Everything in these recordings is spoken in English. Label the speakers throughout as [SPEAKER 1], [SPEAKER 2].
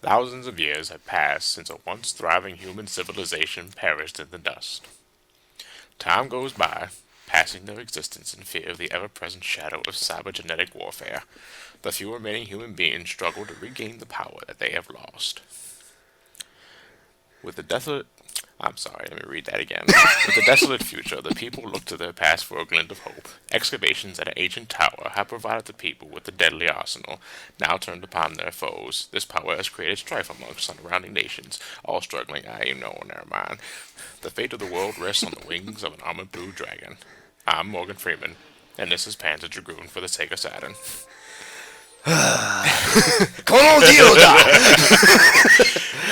[SPEAKER 1] Thousands of years have passed since a once thriving human civilization perished in the dust. Time goes by, passing their existence in fear of the ever present shadow of cybergenetic warfare. The few remaining human beings struggle to regain the power that they have lost. With the desolate I'm sorry, let me read that again. With the desolate future, the people look to their past for a glint of hope. Excavations at an ancient tower have provided the people with a deadly arsenal, now turned upon their foes. This power has created strife amongst surrounding nations, all struggling. Never mind. The fate of the world rests on the wings of an armored blue dragon. I'm Morgan Freeman, and this is Panzer Dragoon for the Sega Saturn.
[SPEAKER 2] Colonel Dioda!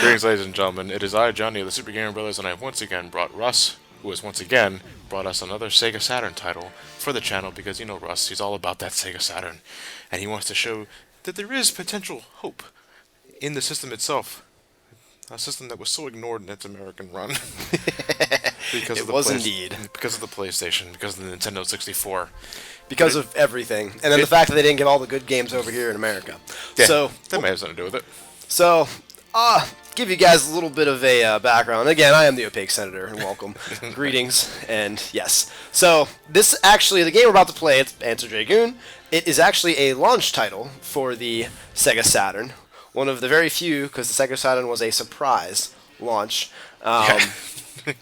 [SPEAKER 1] Greetings, ladies and gentlemen. It is I, Johnny of the Super Gamer Brothers, and I have once again brought Russ, who has once again brought us another Sega Saturn title for the channel, because you know Russ, he's all about that Sega Saturn, and he wants to show that there is potential hope in the system itself. A system that was so ignored in its American run.
[SPEAKER 2] It was indeed.
[SPEAKER 1] Because of the PlayStation, because of the Nintendo 64.
[SPEAKER 2] Because of everything. And then the fact that they didn't give all the good games over here in America.
[SPEAKER 1] Yeah,
[SPEAKER 2] so
[SPEAKER 1] that may have something to do with it.
[SPEAKER 2] So, give you guys a little bit of a background. Again, I am the Opaque Senator, and welcome. Greetings, and yes. So, this actually, the game we're about to play, it's Panzer Dragoon. It is actually a launch title for the Sega Saturn. One of the very few, because the Sega Saturn was a surprise launch.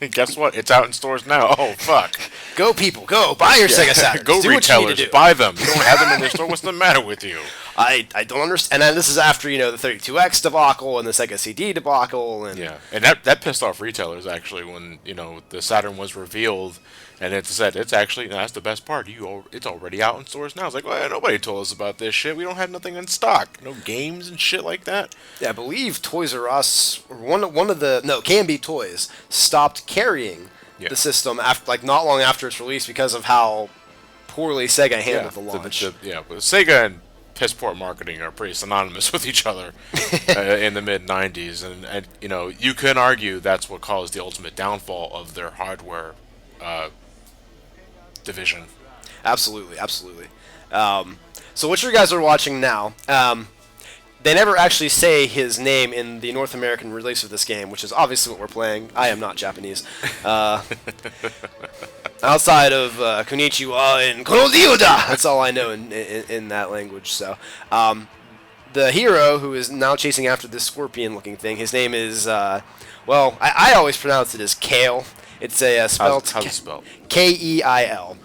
[SPEAKER 1] Guess what? It's out in stores now. Oh, fuck.
[SPEAKER 2] Go, people, go. Buy your Sega Saturn.
[SPEAKER 1] Go,
[SPEAKER 2] do what you need to
[SPEAKER 1] retailers.
[SPEAKER 2] do.
[SPEAKER 1] Buy them. You don't have them in their store. What's the matter with you?
[SPEAKER 2] I don't understand. And this is after, the 32X debacle and the Sega CD debacle. And
[SPEAKER 1] Yeah, and that pissed off retailers, actually, when, the Saturn was revealed, and it said, it's actually, that's the best part, it's already out in stores now. It's like, well, nobody told us about this shit. We don't have nothing in stock. No games and shit like that.
[SPEAKER 2] Yeah, I believe Toys R Us, or K&B Toys, stopped carrying the system after, not long after its release because of how poorly Sega handled the launch.
[SPEAKER 1] But Sega and piss poor marketing are pretty synonymous with each other in the mid '90s, and you can argue that's what caused the ultimate downfall of their hardware division.
[SPEAKER 2] Absolutely. So what you guys are watching now, they never actually say his name in the North American release of this game, which is obviously what we're playing. I am not Japanese. Outside of Konnichiwa and Konodiuda, that's all I know in that language. So, the hero who is now chasing after this scorpion-looking thing, his name is, I always pronounce it as Kale. It's spelled
[SPEAKER 1] how's it spelled?
[SPEAKER 2] Keil.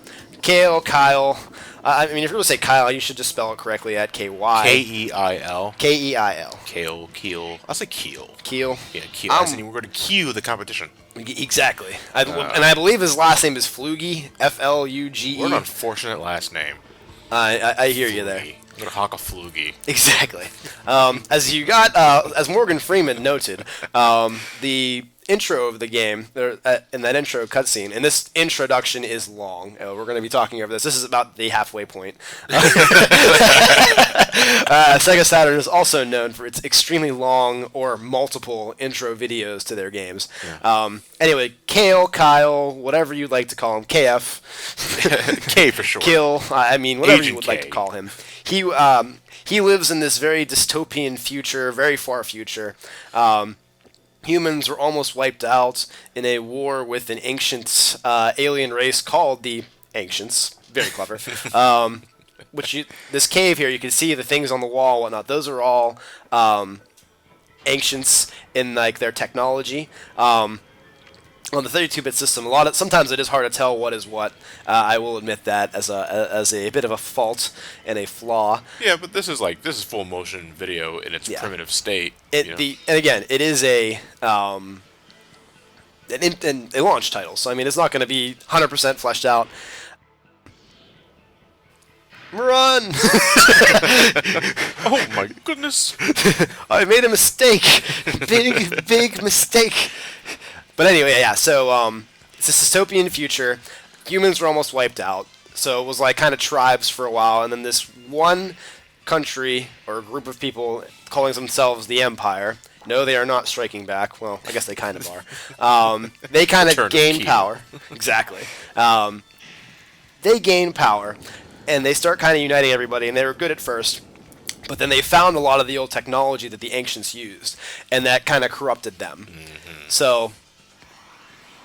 [SPEAKER 2] Kale, Kyle. If you're going to say Kyle, you should just spell it correctly at K-Y.
[SPEAKER 1] Keil.
[SPEAKER 2] Keil.
[SPEAKER 1] Keel. I'll say Keel.
[SPEAKER 2] Keel.
[SPEAKER 1] Yeah, Keel. I said we're going to cue the competition.
[SPEAKER 2] Exactly. And I believe his last name is Flugie. F-L-U-G-E.
[SPEAKER 1] What an unfortunate last name.
[SPEAKER 2] I hear you there.
[SPEAKER 1] I'm going to honk a Flugie.
[SPEAKER 2] Exactly. As Morgan Freeman noted, the intro of the game, in that intro cutscene, and this introduction is long. We're going to be talking over this. This is about the halfway point. Sega Saturn is also known for its extremely long or multiple intro videos to their games. Yeah. Anyway, Kyle, whatever you'd like to call him, KF.
[SPEAKER 1] K for sure.
[SPEAKER 2] Kill, whatever
[SPEAKER 1] Agent
[SPEAKER 2] you would
[SPEAKER 1] K.
[SPEAKER 2] like to call him. He lives in this very dystopian future, very far future. Humans were almost wiped out in a war with an ancient alien race called the Ancients. Very clever. This cave here, you can see the things on the wall and whatnot. Those are all Ancients in their technology. On the 32-bit system, sometimes it is hard to tell what is what. I will admit that as a bit of a fault and a flaw.
[SPEAKER 1] Yeah, but this is full motion video in its primitive state.
[SPEAKER 2] And again, it is a launch title, so it's not going to be 100% fleshed out. Run!
[SPEAKER 1] Oh my goodness!
[SPEAKER 2] I made a mistake. Big mistake. But anyway, yeah, so it's a dystopian future. Humans were almost wiped out. So it was kind of tribes for a while, and then this one country or group of people calling themselves the Empire. No, they are not striking back. Well, I guess they kind of are. They kind of gain power. Exactly. They gain power, and they start kind of uniting everybody, and they were good at first. But then they found a lot of the old technology that the ancients used, and that kind of corrupted them. So,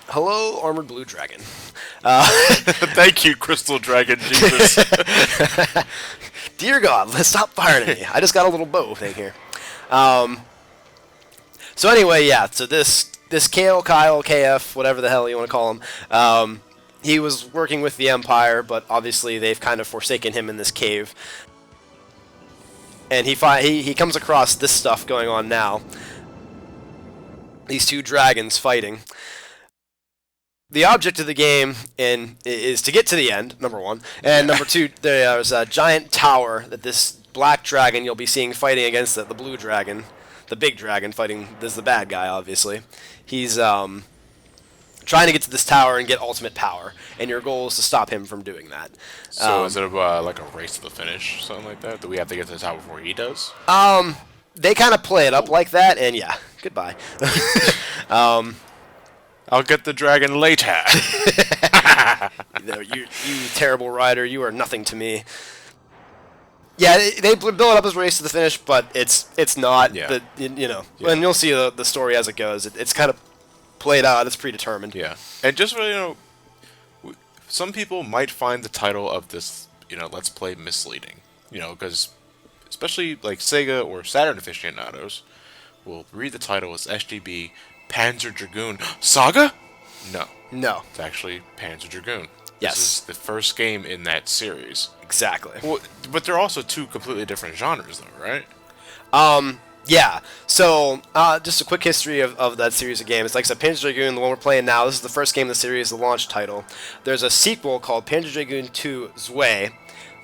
[SPEAKER 2] hello, Armored Blue Dragon.
[SPEAKER 1] Thank you, Crystal Dragon Jesus.
[SPEAKER 2] Dear God, let's stop firing at me. I just got a little bow thing here. So anyway, yeah. So this Kyle, KF, whatever the hell you want to call him, he was working with the Empire, but obviously they've kind of forsaken him in this cave. And he comes across this stuff going on now. These two dragons fighting. The object of the game is to get to the end, number one. And number two, there's a giant tower that this black dragon you'll be seeing fighting against the blue dragon. The big dragon fighting, this is the bad guy, obviously. He's trying to get to this tower and get ultimate power. And your goal is to stop him from doing that.
[SPEAKER 1] So is it like a race to the finish, something like that? Do we have to get to the tower before he does?
[SPEAKER 2] They kind of play it up like that, and yeah, goodbye.
[SPEAKER 1] I'll get the dragon later.
[SPEAKER 2] You terrible rider, you are nothing to me. Yeah, they build it up as a race to the finish, but it's not.
[SPEAKER 1] Yeah.
[SPEAKER 2] And you'll see the story as it goes. It's kind of played out. It's predetermined.
[SPEAKER 1] Yeah, and just for some people might find the title of this Let's Play misleading. Because especially like Sega or Saturn aficionados will read the title as SGB Panzer Dragoon Saga. No, it's actually Panzer Dragoon.
[SPEAKER 2] Yes.
[SPEAKER 1] This is the first game in that series.
[SPEAKER 2] Exactly.
[SPEAKER 1] Well, but they're also two completely different genres, though, right?
[SPEAKER 2] Yeah. So, just a quick history of that series of games. Like I said, Panzer Dragoon, the one we're playing now, this is the first game in the series, the launch title. There's a sequel called Panzer Dragoon 2 Zwei.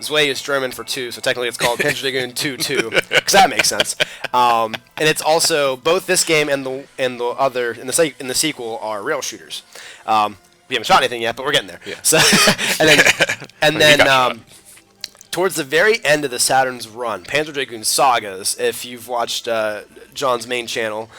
[SPEAKER 2] Zwei is German for two, so technically it's called Panzer Dragoon 2-2, because that makes sense. And it's also both this game and the sequel are rail shooters. We haven't shot anything yet, but we're getting there.
[SPEAKER 1] Yeah.
[SPEAKER 2] So, and then towards the very end of the Saturn's run, Panzer Dragoon Sagas, if you've watched John's main channel,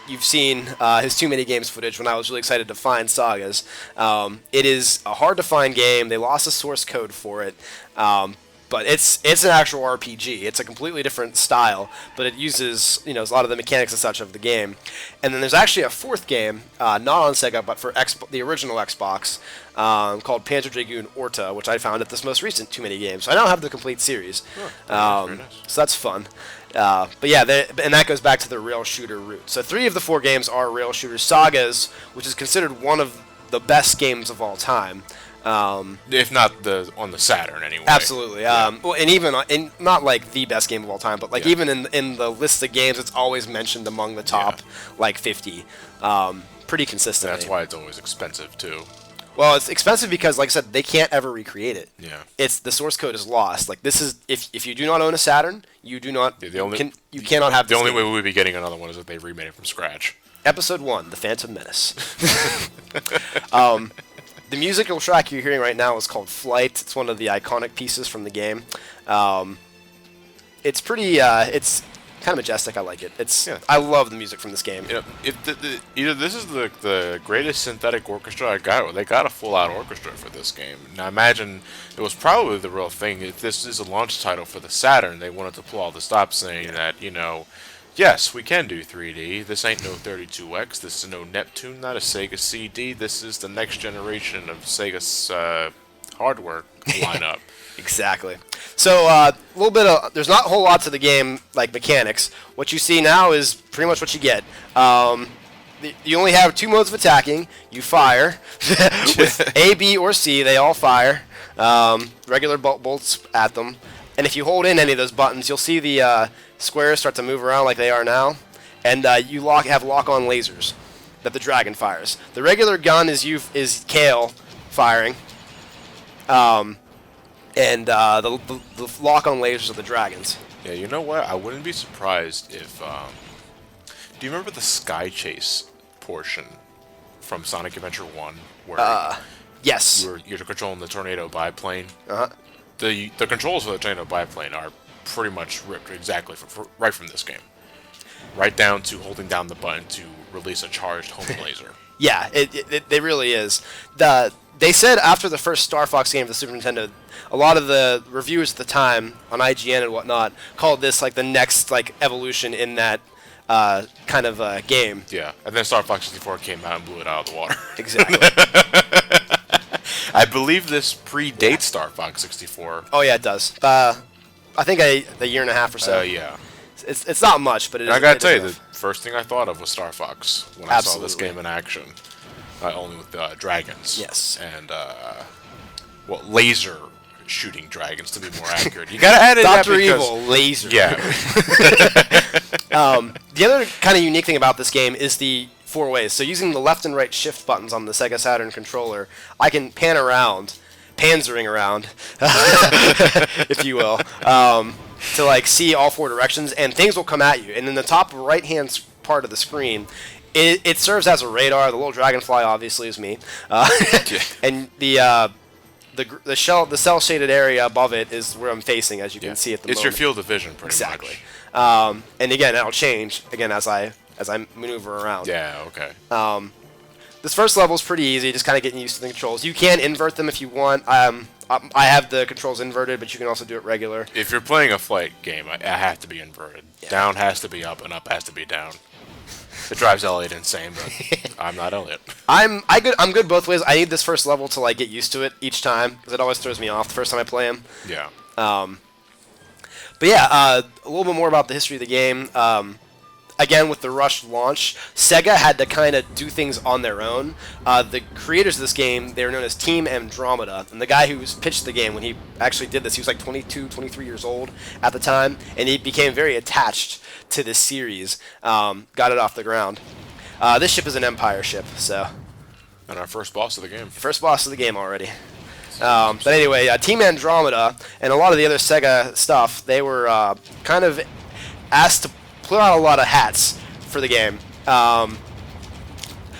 [SPEAKER 2] you've seen his Too Many Games footage when I was really excited to find Sagas. It is a hard-to-find game. They lost the source code for it. But it's an actual RPG. It's a completely different style, but it uses a lot of the mechanics and such of the game. And then there's actually a fourth game, not on Sega, but for the original Xbox, called Panzer Dragoon Orta, which I found at this most recent Too Many Games. So I now have the complete series.
[SPEAKER 1] Very nice.
[SPEAKER 2] So that's fun. But yeah, and that goes back to the rail shooter route. So 3 of the 4 games are rail shooter Sagas, which is considered one of the best games of all time.
[SPEAKER 1] If not on the Saturn, anyway.
[SPEAKER 2] Absolutely. Well, and even not like the best game of all time, but like even in the list of games, it's always mentioned among the top 50, pretty consistently.
[SPEAKER 1] That's why it's always expensive too.
[SPEAKER 2] Well, it's expensive because, like I said, they can't ever recreate it.
[SPEAKER 1] Yeah.
[SPEAKER 2] It's the source code is lost. Like this is if you do not own a Saturn, you do not you cannot have
[SPEAKER 1] the
[SPEAKER 2] this
[SPEAKER 1] only
[SPEAKER 2] game.
[SPEAKER 1] way we would be getting another one is if they remade it from scratch.
[SPEAKER 2] Episode 1, The Phantom Menace. The musical track you're hearing right now is called Flight. It's one of the iconic pieces from the game. It's pretty. It's kind of majestic. I like it. I love the music from this game.
[SPEAKER 1] Either this is the greatest synthetic orchestra I got, or they got a full-out orchestra for this game. Now, I imagine it was probably the real thing. If this is a launch title for the Saturn, they wanted to pull all the stops saying that, yes, we can do 3D. This ain't no 32X. This is no Neptune, not a Sega CD. This is the next generation of Sega's hardware lineup.
[SPEAKER 2] Exactly. So a little bit of there's not a whole lot to the game like mechanics. What you see now is pretty much what you get. You only have 2 modes of attacking. You fire with A, B, or C. They all fire. Regular bolts at them. And if you hold in any of those buttons, you'll see the squares start to move around like they are now. And you have lock-on lasers that the dragon fires. The regular gun is Kale firing. And the lock-on lasers are the dragons.
[SPEAKER 1] Yeah, you know what? I wouldn't be surprised if... do you remember the Sky Chase portion from Sonic Adventure 1? Where
[SPEAKER 2] yes.
[SPEAKER 1] You're controlling the tornado biplane?
[SPEAKER 2] Uh-huh.
[SPEAKER 1] The controls for the tornado biplane are pretty much ripped exactly right from this game. Right down to holding down the button to release a charged homing laser.
[SPEAKER 2] Yeah, it really is. The They said after the first Star Fox game for the Super Nintendo, a lot of the reviewers at the time on IGN and whatnot called this like the next like evolution in that kind of game.
[SPEAKER 1] Yeah, and then Star Fox 64 came out and blew it out of the water.
[SPEAKER 2] Exactly.
[SPEAKER 1] I believe this predates Star Fox 64.
[SPEAKER 2] Oh yeah, it does. I think a year and a half or so.
[SPEAKER 1] Yeah.
[SPEAKER 2] It's not much, but it is.
[SPEAKER 1] And I gotta
[SPEAKER 2] it
[SPEAKER 1] tell
[SPEAKER 2] is
[SPEAKER 1] you, the
[SPEAKER 2] enough.
[SPEAKER 1] first thing I thought of was Star Fox when I saw this
[SPEAKER 2] Absolutely.
[SPEAKER 1] game in action. Only with dragons.
[SPEAKER 2] Yes.
[SPEAKER 1] And, laser shooting dragons, to be more accurate. You gotta add in that
[SPEAKER 2] Dr.
[SPEAKER 1] because...
[SPEAKER 2] Evil laser.
[SPEAKER 1] Yeah.
[SPEAKER 2] The other kind of unique thing about this game is the 4 ways. So using the left and right shift buttons on the Sega Saturn controller, I can panzering around, if you will, to like see all 4 directions, and things will come at you. And in the top right-hand part of the screen, it serves as a radar. The little dragonfly obviously is me, and the cell shaded area above it is where I'm facing, as you can see at the moment.
[SPEAKER 1] It's your field of vision, pretty
[SPEAKER 2] Exactly.
[SPEAKER 1] much.
[SPEAKER 2] And again, that'll change again as I maneuver around.
[SPEAKER 1] Yeah, okay.
[SPEAKER 2] This first level is pretty easy, just kind of getting used to the controls. You can invert them if you want. I have the controls inverted, but you can also do it regular.
[SPEAKER 1] If you're playing a flight game, I have to be inverted.
[SPEAKER 2] Yeah.
[SPEAKER 1] Down has to be up, and up has to be down. It drives Elliot insane, but I'm not Elliot.
[SPEAKER 2] I'm good both ways. I need this first level to like get used to it each time, because it always throws me off the first time I play him.
[SPEAKER 1] Yeah.
[SPEAKER 2] But yeah, a little bit more about the history of the game. Again, with the Rush launch, Sega had to kind of do things on their own. The creators of this game, they were known as Team Andromeda, and the guy who pitched the game when he actually did this, he was like 22, 23 years old at the time, and he became very attached to this series, got it off the ground. This ship is an Empire ship, so...
[SPEAKER 1] And our first boss of the game.
[SPEAKER 2] First boss of the game already. But anyway, Team Andromeda and a lot of the other Sega stuff, they were kind of asked to put on a lot of hats for the game,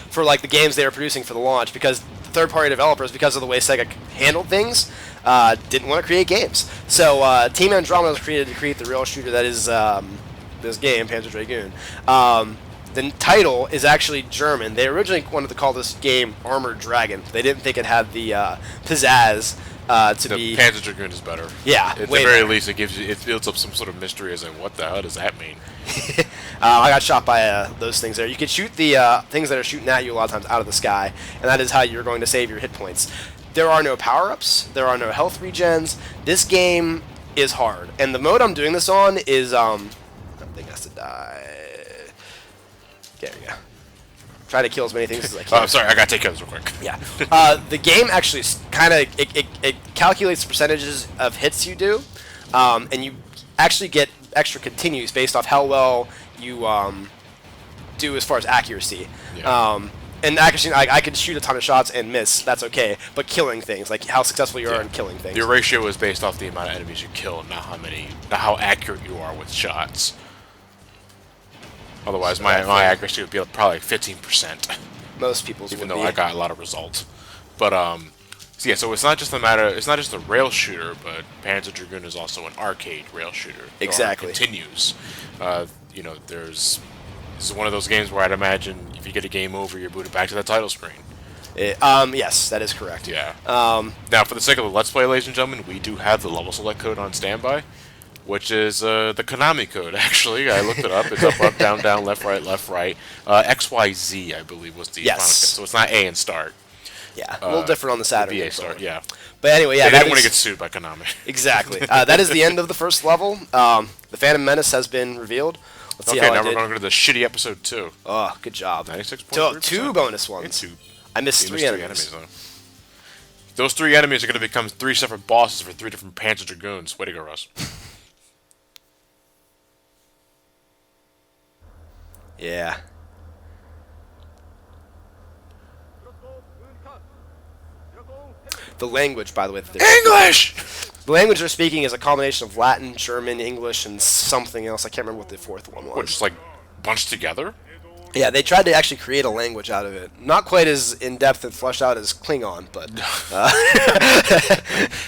[SPEAKER 2] for like the games they were producing for the launch, because the third-party developers, because of the way Sega handled things, didn't want to create games. So Team Andromeda was created to create the rail shooter that is this game, Panzer Dragoon. The title is actually German. They originally wanted to call this game Armored Dragon. They didn't think it had the pizzazz to be...
[SPEAKER 1] The Panzer Dragoon is better.
[SPEAKER 2] Yeah,
[SPEAKER 1] At the
[SPEAKER 2] way
[SPEAKER 1] very
[SPEAKER 2] better.
[SPEAKER 1] least, it builds up some sort of mystery as in, what the hell does that mean?
[SPEAKER 2] I got shot by those things there. You can shoot the things that are shooting at you a lot of times out of the sky, and that is how you're going to save your hit points. There are no power-ups. There are no health regens. This game is hard. And the mode I'm doing this on is... I think has to die... There we go. Try to kill as many things as I can.
[SPEAKER 1] Oh, I'm sorry, I gotta take care of this real quick.
[SPEAKER 2] Yeah. The game actually kind of it calculates the percentages of hits you do, and you actually get extra continues based off how well you do as far as accuracy.
[SPEAKER 1] Yeah.
[SPEAKER 2] And accuracy, I can shoot a ton of shots and miss. That's okay. But killing things, like how successful you are in killing things.
[SPEAKER 1] Your ratio is based off the amount of enemies you kill, not how accurate you are with shots. Otherwise, my accuracy would be probably like 15%.
[SPEAKER 2] Most people's
[SPEAKER 1] Even
[SPEAKER 2] would
[SPEAKER 1] though
[SPEAKER 2] be.
[SPEAKER 1] I got a lot of results. But so it's not just it's not just a rail shooter, but Panzer Dragoon is also an arcade rail shooter.
[SPEAKER 2] Exactly.
[SPEAKER 1] It continues. This is one of those games where I'd imagine if you get a game over, you're booted back to that title screen.
[SPEAKER 2] Yes, that is correct.
[SPEAKER 1] Yeah. Now, for the sake of the Let's Play, ladies and gentlemen, we do have the level select code on standby, which is the Konami code, actually. I looked it up. It's up, down, left, right, XYZ, I believe, was the
[SPEAKER 2] Yes.
[SPEAKER 1] final code. So it's not A and start.
[SPEAKER 2] Yeah, a little different on the Saturn.
[SPEAKER 1] BA start, yeah.
[SPEAKER 2] But anyway, yeah,
[SPEAKER 1] They
[SPEAKER 2] that
[SPEAKER 1] didn't want
[SPEAKER 2] is-
[SPEAKER 1] to get sued by Konami.
[SPEAKER 2] Exactly. That is the end of the first level. The Phantom Menace has been revealed. Let's see
[SPEAKER 1] Okay,
[SPEAKER 2] how
[SPEAKER 1] now
[SPEAKER 2] I
[SPEAKER 1] we're
[SPEAKER 2] did.
[SPEAKER 1] going to go to the shitty episode 2.
[SPEAKER 2] Oh, good job.
[SPEAKER 1] 96.3%.
[SPEAKER 2] Two bonus ones.
[SPEAKER 1] It's two.
[SPEAKER 2] I missed
[SPEAKER 1] You
[SPEAKER 2] three
[SPEAKER 1] missed
[SPEAKER 2] enemies.
[SPEAKER 1] though. Those 3 enemies are going to become 3 separate bosses for 3 different Panzer Dragoons. Way to go, Russ.
[SPEAKER 2] Yeah. The language, by the way, that they're-
[SPEAKER 1] English!
[SPEAKER 2] the language they're speaking is a combination of Latin, German, English, and something else. I can't remember what the fourth one was.
[SPEAKER 1] What, just like bunched together?
[SPEAKER 2] Yeah, they tried to actually create a language out of it. Not quite as in-depth and fleshed out as Klingon, but...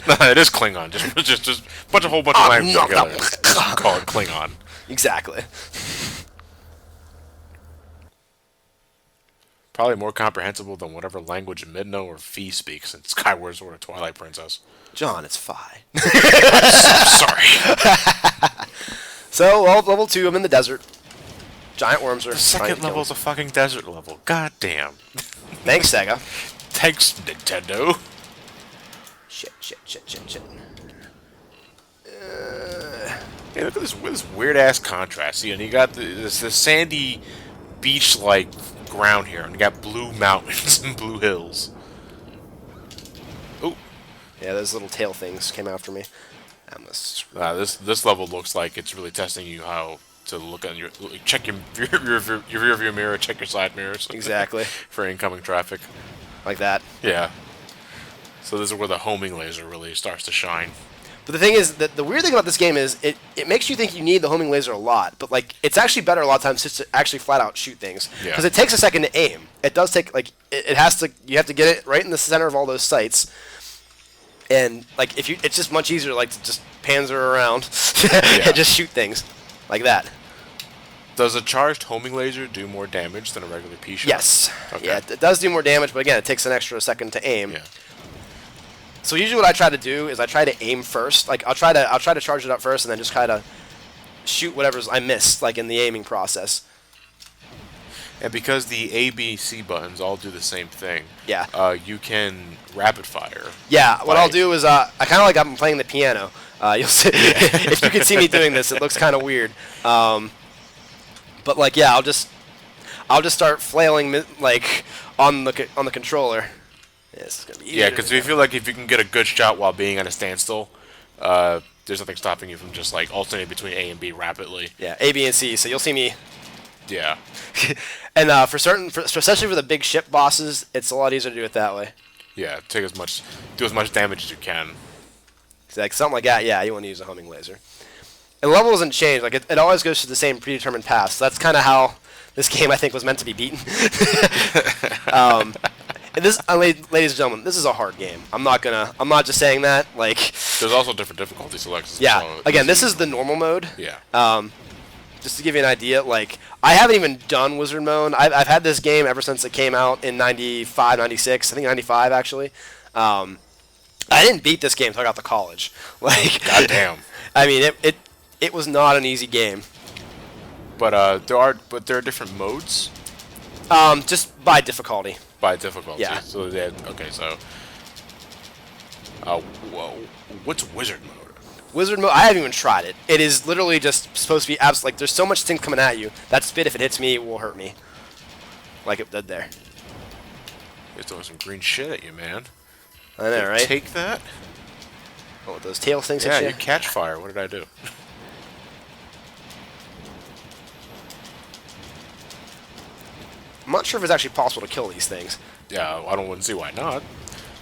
[SPEAKER 1] No, it is Klingon. Just bunch a whole bunch of languages together. Call it Klingon.
[SPEAKER 2] Exactly.
[SPEAKER 1] Probably more comprehensible than whatever language Midno or Fee speaks in Skyward Sword or Twilight Princess.
[SPEAKER 2] John, it's Phi.
[SPEAKER 1] I'm sorry.
[SPEAKER 2] So, well, level 2, I'm in the desert. Giant worms are
[SPEAKER 1] The
[SPEAKER 2] trying to
[SPEAKER 1] second
[SPEAKER 2] kill
[SPEAKER 1] level's
[SPEAKER 2] me.
[SPEAKER 1] a fucking desert level. God damn.
[SPEAKER 2] Thanks, Sega.
[SPEAKER 1] Thanks, Nintendo.
[SPEAKER 2] Shit.
[SPEAKER 1] Hey, look at this weird ass contrast. You got this sandy beach-like ground here, and you got blue mountains and blue hills. Oh,
[SPEAKER 2] Yeah, those little tail things came after me.
[SPEAKER 1] this level looks like it's really testing you how to look at check your rear view mirror, check your side mirrors.
[SPEAKER 2] Exactly.
[SPEAKER 1] For incoming traffic.
[SPEAKER 2] Like that.
[SPEAKER 1] Yeah. So this is where the homing laser really starts to shine.
[SPEAKER 2] But the thing is, that the weird thing about this game is it makes you think you need the homing laser a lot, but like it's actually better a lot of times just to actually flat out shoot things because
[SPEAKER 1] Yeah.
[SPEAKER 2] it takes a second to aim. It does take like it has to. You have to get it right in the center of all those sights, and like if you, it's just much easier like to just panzer around and just shoot things like that.
[SPEAKER 1] Does a charged homing laser do more damage than a regular pea shot?
[SPEAKER 2] Yes.
[SPEAKER 1] Okay.
[SPEAKER 2] Yeah, it does do more damage, but again, it takes an extra second to aim.
[SPEAKER 1] Yeah.
[SPEAKER 2] So usually what I try to do is I try to aim first. Like I'll try to charge it up first and then just try to shoot whatever's I missed like in the aiming process.
[SPEAKER 1] And because the A, B, C buttons all do the same thing,
[SPEAKER 2] Yeah.
[SPEAKER 1] you can rapid fire.
[SPEAKER 2] Yeah, what
[SPEAKER 1] by-
[SPEAKER 2] I'll do is I kind of like I'm playing the piano. You'll see if you can see me doing this, it looks kind of weird. But like yeah, I'll just start flailing like on the controller. Yeah, this is gonna be easier
[SPEAKER 1] Yeah,
[SPEAKER 2] to
[SPEAKER 1] because
[SPEAKER 2] do.
[SPEAKER 1] you feel like if you can get a good shot while being at a standstill, there's nothing stopping you from just like alternating between A and B rapidly.
[SPEAKER 2] Yeah, A, B, and C. So you'll see me.
[SPEAKER 1] Yeah.
[SPEAKER 2] And especially for the big ship bosses, it's a lot easier to do it that way.
[SPEAKER 1] Yeah, do as much damage as you can.
[SPEAKER 2] Like something like that, yeah, you want to use a homing laser. And the level doesn't change. Like it always goes through the same predetermined path. So that's kind of how this game I think was meant to be beaten. And this, ladies and gentlemen, this is a hard game. I'm not just saying that. Like,
[SPEAKER 1] There's also different difficulty selections.
[SPEAKER 2] yeah.
[SPEAKER 1] so
[SPEAKER 2] Again, this is the normal mode.
[SPEAKER 1] Yeah.
[SPEAKER 2] Just to give you an idea, like I haven't even done Wizard Mode. I've had this game ever since it came out in 95, 96. I think 95 actually. I didn't beat this game until I got to college. Like,
[SPEAKER 1] Goddamn.
[SPEAKER 2] I mean, it was not an easy game.
[SPEAKER 1] But there are different modes
[SPEAKER 2] Just by difficulty.
[SPEAKER 1] by difficulty.
[SPEAKER 2] Yeah.
[SPEAKER 1] So okay, so whoa, what's wizard mode?
[SPEAKER 2] Wizard Mode, I haven't even tried it. It is literally just supposed to be like there's so much things coming at you. That spit, if it hits me, will hurt me. Like it did there.
[SPEAKER 1] It's throwing some green shit at you, man.
[SPEAKER 2] I know, right?
[SPEAKER 1] Take that.
[SPEAKER 2] Oh, those tail things
[SPEAKER 1] Yeah,
[SPEAKER 2] hit
[SPEAKER 1] you
[SPEAKER 2] you.
[SPEAKER 1] catch fire. What did I do?
[SPEAKER 2] I'm not sure if it's actually possible to kill these things.
[SPEAKER 1] Yeah, wouldn't see why not.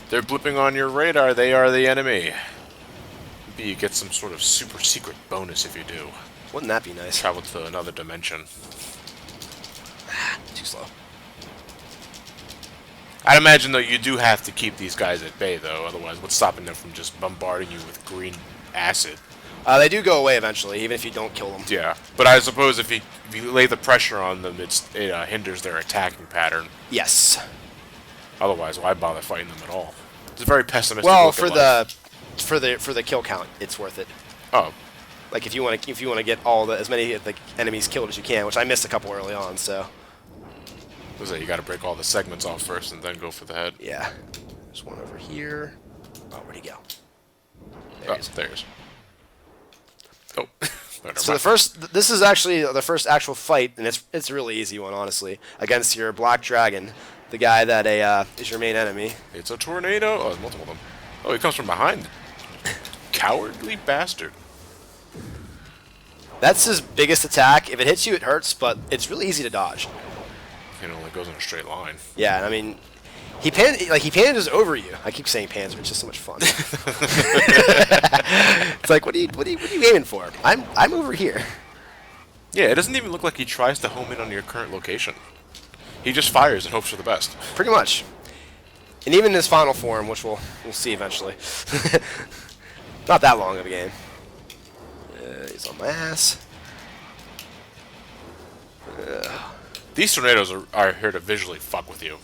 [SPEAKER 1] They're blipping on your radar. They are the enemy. Maybe you get some sort of super secret bonus if you do.
[SPEAKER 2] Wouldn't that be nice?
[SPEAKER 1] Travel to another dimension.
[SPEAKER 2] Too slow.
[SPEAKER 1] I'd imagine, though, you do have to keep these guys at bay, though. Otherwise, what's stopping them from just bombarding you with green acid?
[SPEAKER 2] They do go away eventually, even if you don't kill them.
[SPEAKER 1] Yeah, but I suppose if you lay the pressure on them, it hinders their attacking pattern.
[SPEAKER 2] Yes.
[SPEAKER 1] Otherwise, why bother fighting them at all? It's a very pessimistic
[SPEAKER 2] Well,
[SPEAKER 1] look at life.
[SPEAKER 2] for the kill count, it's worth it.
[SPEAKER 1] Oh,
[SPEAKER 2] Like if you want to get as many of the enemies killed as you can, which I missed a couple early on, so
[SPEAKER 1] was that you got to break all the segments off first and then go for the head.
[SPEAKER 2] yeah. There's one over here. Oh, where'd he go? There
[SPEAKER 1] Oh,
[SPEAKER 2] he is.
[SPEAKER 1] there's. Oh, never
[SPEAKER 2] So
[SPEAKER 1] mind.
[SPEAKER 2] this is actually the first actual fight, and it's a really easy one, honestly, against your Black Dragon, the guy that is your main enemy.
[SPEAKER 1] It's a tornado. Oh, there's multiple of them. Oh, he comes from behind. Cowardly bastard.
[SPEAKER 2] That's his biggest attack. If it hits you, it hurts, but it's really easy to dodge.
[SPEAKER 1] It only goes in a straight line.
[SPEAKER 2] Yeah, I mean, he panzers over you. I keep saying panzer; it's just so much fun. It's like, what are you aiming for? I'm over here.
[SPEAKER 1] Yeah, it doesn't even look like he tries to home in on your current location. He just fires and hopes for the best.
[SPEAKER 2] Pretty much. And even in his final form, which we'll see eventually. Not that long of a game. He's on my ass.
[SPEAKER 1] These tornadoes are here to visually fuck with you.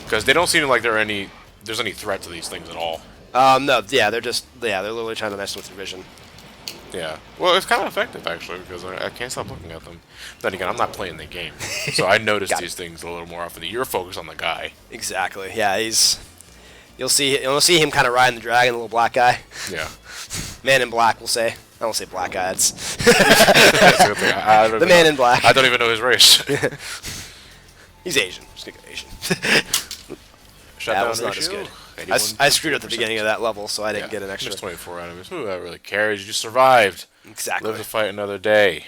[SPEAKER 1] Because they don't seem like there's any threat to these things at all.
[SPEAKER 2] No, yeah, they're literally trying to mess with your vision.
[SPEAKER 1] Yeah. Well, it's kind of effective, actually, because I can't stop looking at them. Then again, I'm not playing the game. So I notice these things a little more often. You're focused on the guy.
[SPEAKER 2] Exactly. Yeah, you'll see him kind of riding the dragon, the little black guy.
[SPEAKER 1] Yeah.
[SPEAKER 2] Man in black, we'll say. I won't say black guy. It's
[SPEAKER 1] That's a good thing.
[SPEAKER 2] the man in black.
[SPEAKER 1] I don't even know his race.
[SPEAKER 2] He's Asian. Just gonna go Asian.
[SPEAKER 1] Shutdown
[SPEAKER 2] was not as
[SPEAKER 1] ratio,
[SPEAKER 2] good.
[SPEAKER 1] 81,
[SPEAKER 2] I screwed up the beginning of that level, so I didn't get an extra.
[SPEAKER 1] Just 24 enemies. Who really cares? You just survived.
[SPEAKER 2] Exactly.
[SPEAKER 1] Live to fight another day.